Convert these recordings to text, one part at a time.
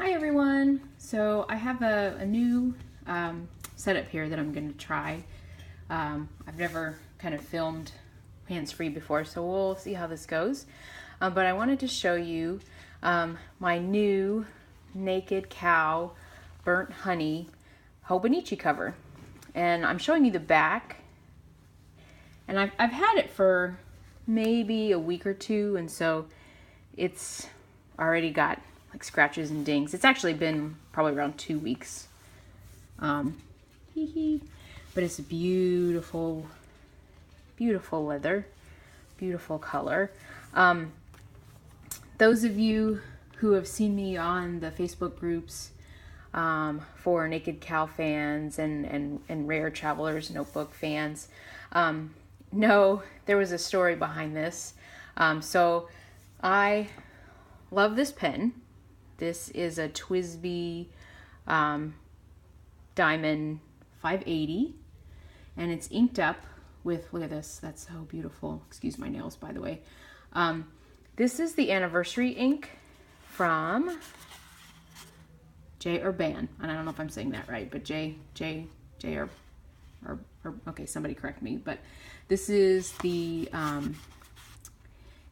Hi everyone! So I have a new setup here that I'm going to try. I've never kind of filmed hands-free before, so we'll see how this goes. But I wanted to show you my new Naked Cow Burnt Honey Hobonichi cover. And I'm showing you the back. And I've had it for maybe a week or two, and so it's already got like scratches and dings. It's actually been probably around 2 weeks. But it's a beautiful, beautiful leather, beautiful color. Those of you who have seen me on the Facebook groups for Naked Cow fans and Rare Travelers Notebook fans know there was a story behind this. So I love this pen. This is a TWSBI Diamond 580, and it's inked up with, look at this, that's so beautiful. Excuse my nails, by the way. This is the anniversary ink from J Urban, and I don't know if I'm saying that right, but J or okay, somebody correct me, but this is the,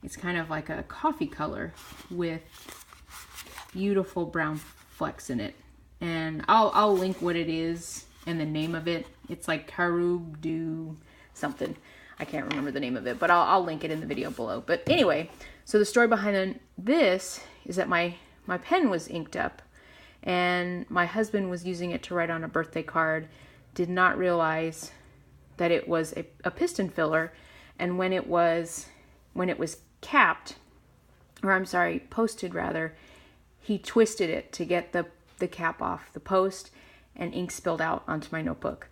it's kind of like a coffee color with beautiful brown flecks in it. And I'll link what it is and the name of it. It's like Karub Do something. I can't remember the name of it, but I'll link it in the video below. But anyway, so the story behind this is that my pen was inked up, and my husband was using it to write on a birthday card, did not realize that it was a piston filler, and when it was capped, or I'm sorry, posted rather, he twisted it to get the cap off the post, and ink spilled out onto my notebook,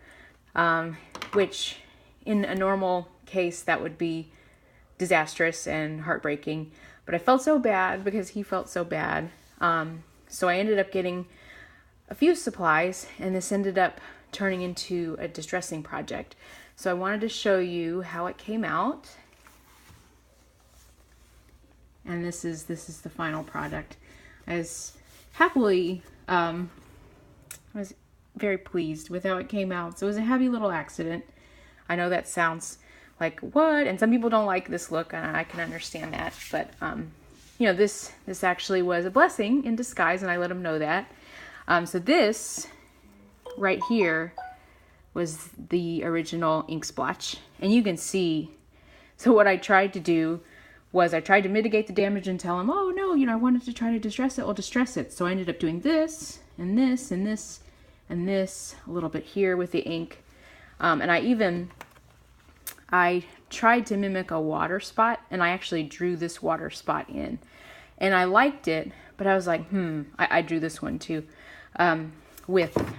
which in a normal case that would be disastrous and heartbreaking, but I felt so bad because he felt so bad. So I ended up getting a few supplies, and this ended up turning into a distressing project. So I wanted to show you how it came out. And this is the final product. I was happily, I was very pleased with how it came out. So it was a happy little accident. I know that sounds like, what? And some people don't like this look, and I can understand that. But, you know, this actually was a blessing in disguise, and I let them know that. So this right here was the original ink splotch. And you can see, so what I tried to do was I tried to mitigate the damage and tell him, oh no, you know, I wanted to try to distress it. Well, distress it. So I ended up doing this and this and this and this a little bit here with the ink. And I tried to mimic a water spot, and I actually drew this water spot in. And I liked it, but I was like, I drew this one too. With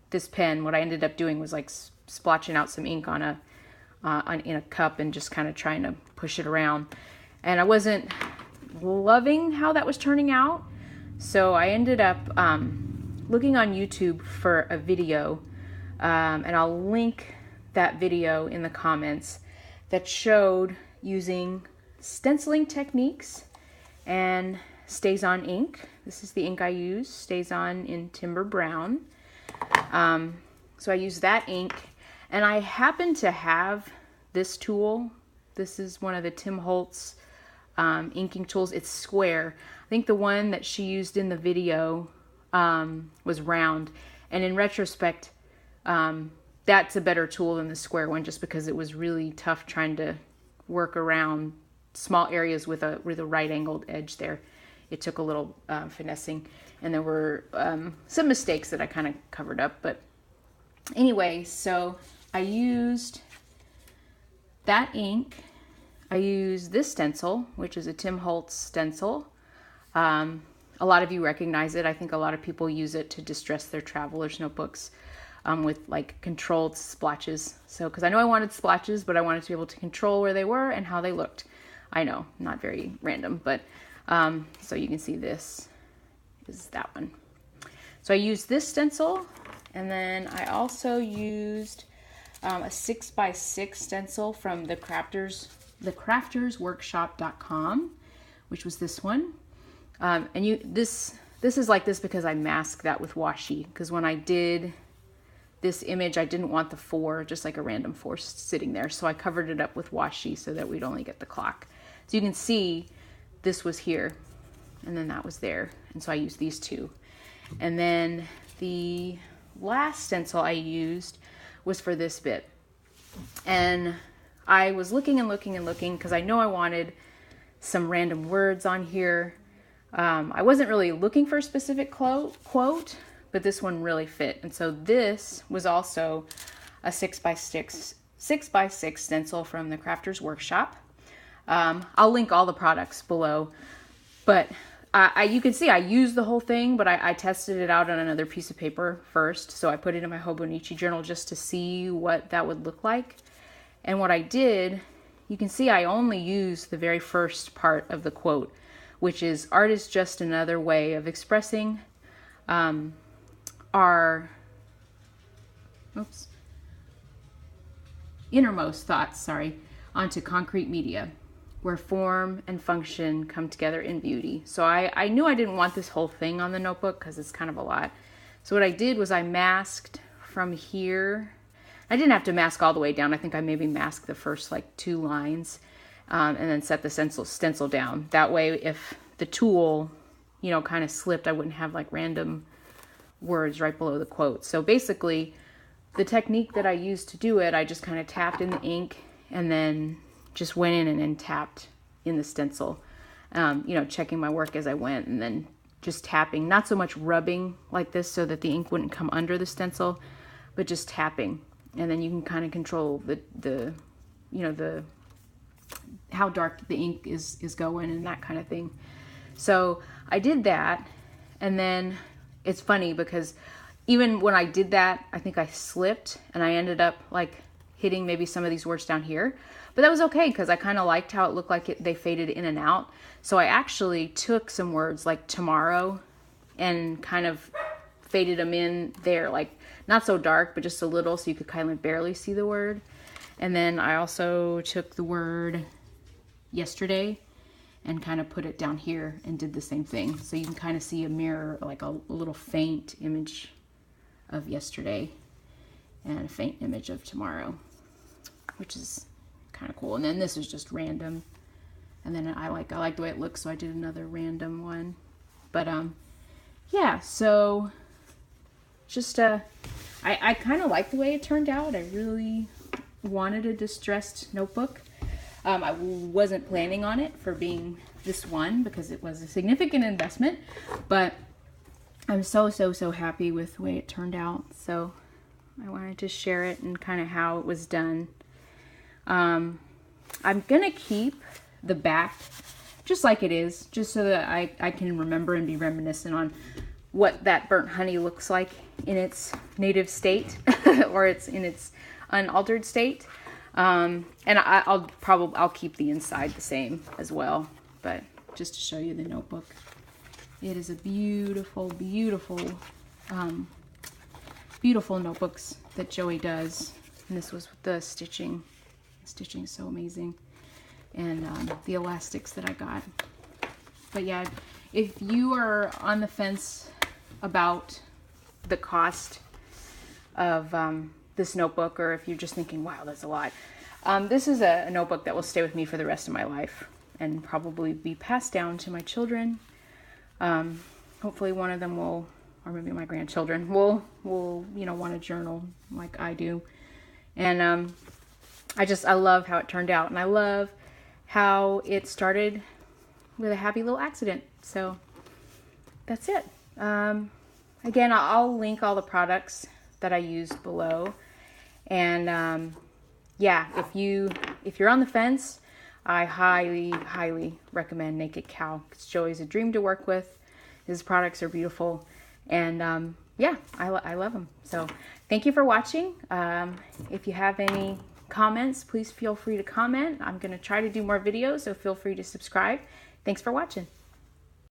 this pen, what I ended up doing was like splotching out some ink in a cup and just kind of trying to push it around. And I wasn't loving how that was turning out. So I ended up looking on YouTube for a video, and I'll link that video in the comments, that showed using stenciling techniques and StazOn ink. This is the ink I use, StazOn in Timber Brown. So I use that ink, and I happen to have this tool. This is one of the Tim Holtz inking tools. It's square. I think the one that she used in the video was round, and in retrospect, that's a better tool than the square one, just because it was really tough trying to work around small areas with a right angled edge there. It took a little finessing, and there were some mistakes that I kind of covered up. But anyway, so I used that ink. I used this stencil, which is a Tim Holtz stencil. A lot of you recognize it. I think a lot of people use it to distress their traveler's notebooks with like controlled splotches. So, because I know I wanted splotches, but I wanted to be able to control where they were and how they looked. I know, not very random, but so you can see this is that one. So I used this stencil, and then I also used a 6x6 stencil from the craftersworkshop.com, which was this one. And this this is like this because I masked that with washi, because when I did this image, I didn't want the 4, just like a random 4 sitting there. So I covered it up with washi so that we'd only get the clock. So you can see this was here and then that was there. And so I used these 2. And then the last stencil I used was for this bit. And I was looking and looking and looking because I know I wanted some random words on here. I wasn't really looking for a specific quote, but this one really fit. And so this was also a 6x6 stencil from the Crafter's Workshop. I'll link all the products below, but you can see I used the whole thing, but I tested it out on another piece of paper first. So I put it in my Hobonichi journal just to see what that would look like. And what I did, you can see I only used the very first part of the quote, which is, art is just another way of expressing our innermost thoughts, onto concrete media, where form and function come together in beauty. So I knew I didn't want this whole thing on the notebook because it's kind of a lot. So what I did was I masked from here. I didn't have to mask all the way down. I think I maybe masked the first like 2 lines and then set the stencil down. That way, if the tool, kind of slipped, I wouldn't have like random words right below the quote. So basically, the technique that I used to do it, I just kind of tapped in the ink and then just went in and then tapped in the stencil, checking my work as I went, and then just tapping, not so much rubbing like this so that the ink wouldn't come under the stencil, but just tapping. And then you can kind of control the how dark the ink is going and that kind of thing. So I did that, and then it's funny because even when I did that, I think I slipped and I ended up like hitting maybe some of these words down here. But that was okay because I kind of liked how it looked like they faded in and out. So I actually took some words like tomorrow and kind of faded them in there, like not so dark, but just a little so you could kind of barely see the word. And then I also took the word yesterday and kind of put it down here and did the same thing. So you can kind of see a mirror, like a little faint image of yesterday and a faint image of tomorrow, which is kind of cool. And then this is just random. And then I like the way it looks, so I did another random one. But yeah, so just I kind of like the way it turned out. I really wanted a distressed notebook. I wasn't planning on it for being this one because it was a significant investment, but I'm so happy with the way it turned out. So I wanted to share it and kind of how it was done. I'm gonna keep the back just like it is, just so that I can remember and be reminiscent on what that burnt honey looks like in its native state or it's in its unaltered state. And I'll keep the inside the same as well, but just to show you the notebook. It is a beautiful notebooks that Joey does. And this was with the stitching. The stitching is so amazing. And the elastics that I got. But yeah, if you are on the fence about the cost of this notebook, or if you're just thinking, wow, that's a lot. This is a notebook that will stay with me for the rest of my life and probably be passed down to my children. Hopefully one of them will, or maybe my grandchildren will want to journal like I do. And I love how it turned out, and I love how it started with a happy little accident. So that's it. Again, I'll link all the products that I used below. And yeah, if you're on the fence, I highly recommend Naked Cow. Because Joey's a dream to work with. His products are beautiful, and yeah, I love them. So thank you for watching. If you have any comments, please feel free to comment. I'm going to try to do more videos, so feel free to subscribe. Thanks for watching.